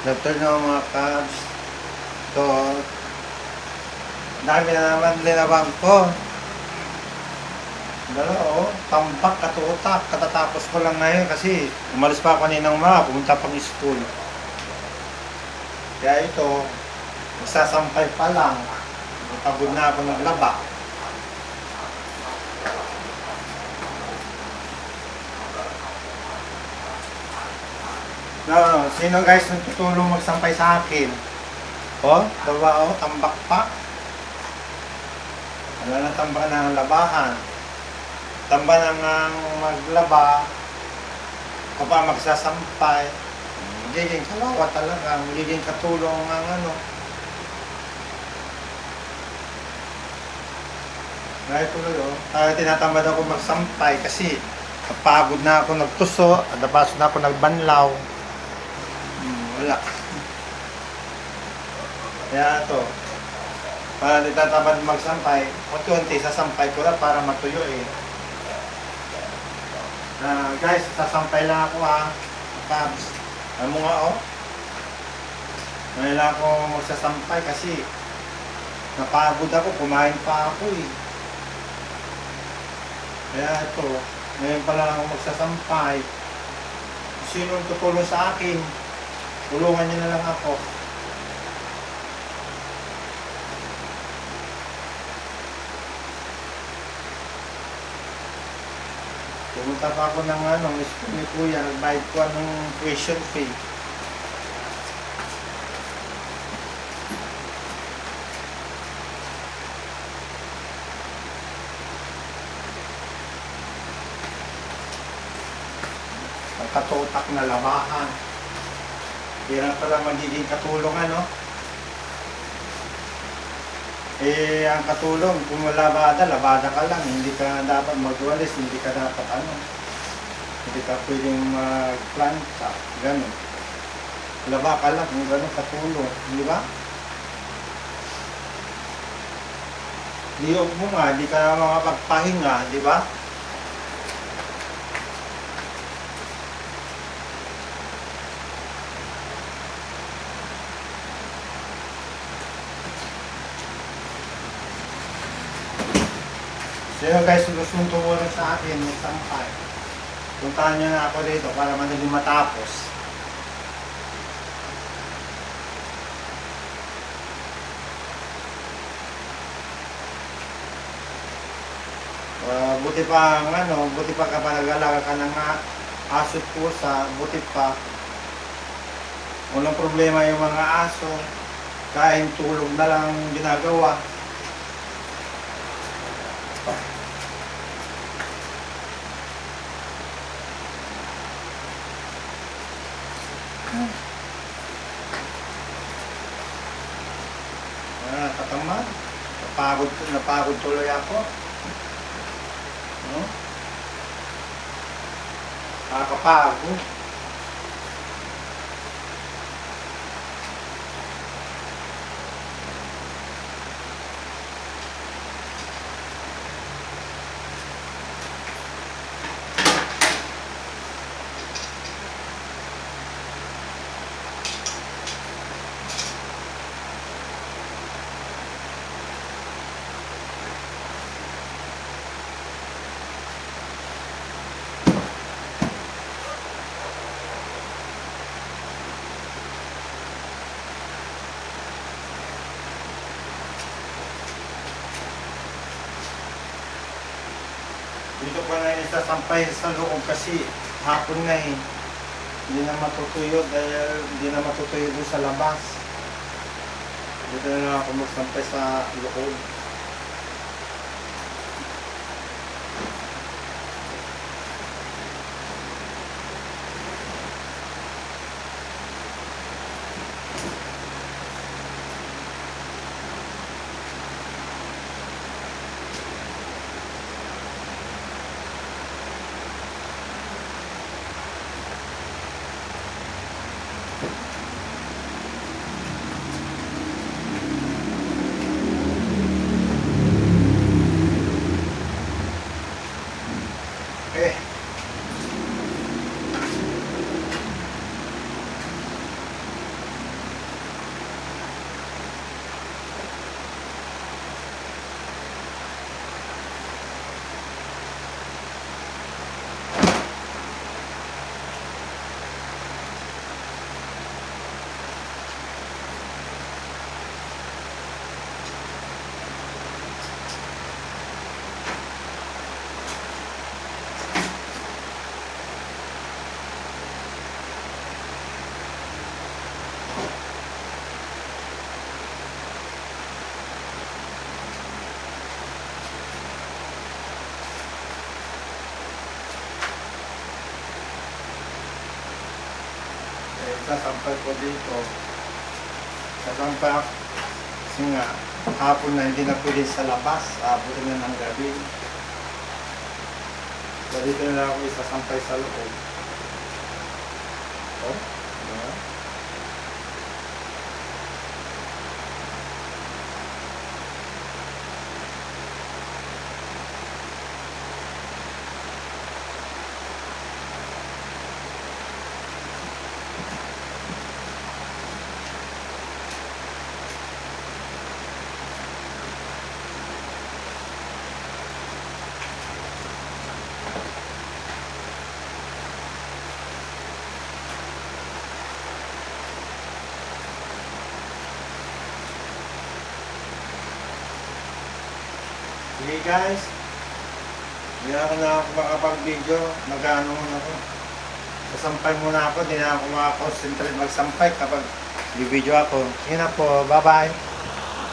Doctor na mga cabs. So, dami na naman linabang ko. Dalawa, tambak, katutak. Katatapos ko lang ngayon kasi umalis pa ako kaninang umaga, pumunta pang school. Kaya ito, magsasampay pa lang. Pagod na ako naglaba. No, sino guys nang tutulong magsampay sa akin? Oh, diba oh, tambak pa. Wala na tambak ng labahan. Tamba na nga maglaba. Ako pa magsasampay. Magiging kawawa talaga. Magiging katulong ang ano. Kaya tuloy oh. Kaya tinatamad ako magsampay kasi kapagod na ako nagtuso. Adabas na ako nagbanlaw. Wala. Kaya ito, para di tatamad magsampay, unti-unti sasampay ko na para matuyo eh. Guys, sasampay lang ako ha. Cabs. Alam mo nga oh. Ngayon lang ako magsasampay kasi napagod ako, kumain pa ako eh. Kaya ito, ngayon pa lang ako magsasampay. Sino tutulong sa akin? Tulungan niyo na lang ako. Pumunta pa ako ng school ni Kuya, nagbayad ko ng tuition fee. Ang katutak na labahan. Hindi na pala magiging katulong ano. Eh, ang katulong, kung labada, labada ka lang. Hindi ka dapat magwalis, hindi ka dapat hindi ka pwedeng magplanta, gano'n. Laba ka lang kung gano'n katulong, di ba? Liyog mo nga, di ka makapagpahinga, di ba? So yun guys, gustong tumulong sa akin, magsampay. Puntahan nyo na ako dito para madaling matapos. Buti pa buti pa kapag nag-alaga ka ng aso't pusa, buti pa. Walang problema yung mga aso. Kain tulog na lang ginagawa. Katamad. Napagod tuloy ako. No? Nakakapagod. Dito pa na isasampay sa loob kasi hapon na eh. Hindi na matutuyo dahil hindi na matutuyo doon sa labas. Dito na lang ako magsampay sa loob. sasampay ko dito. Sasampay ako. Kasi nga, hapon na hindi na pwede sa labas. Hapon na ng gabi. So dito na lang ako isasampay sa loob. Oh, diba? Sige guys, hindi na ako makapag-video, mag-ano muna ako. Sasampay muna ako, hindi na ako makakonsentrate magsampay kapag video ako. Sige na po, bye-bye!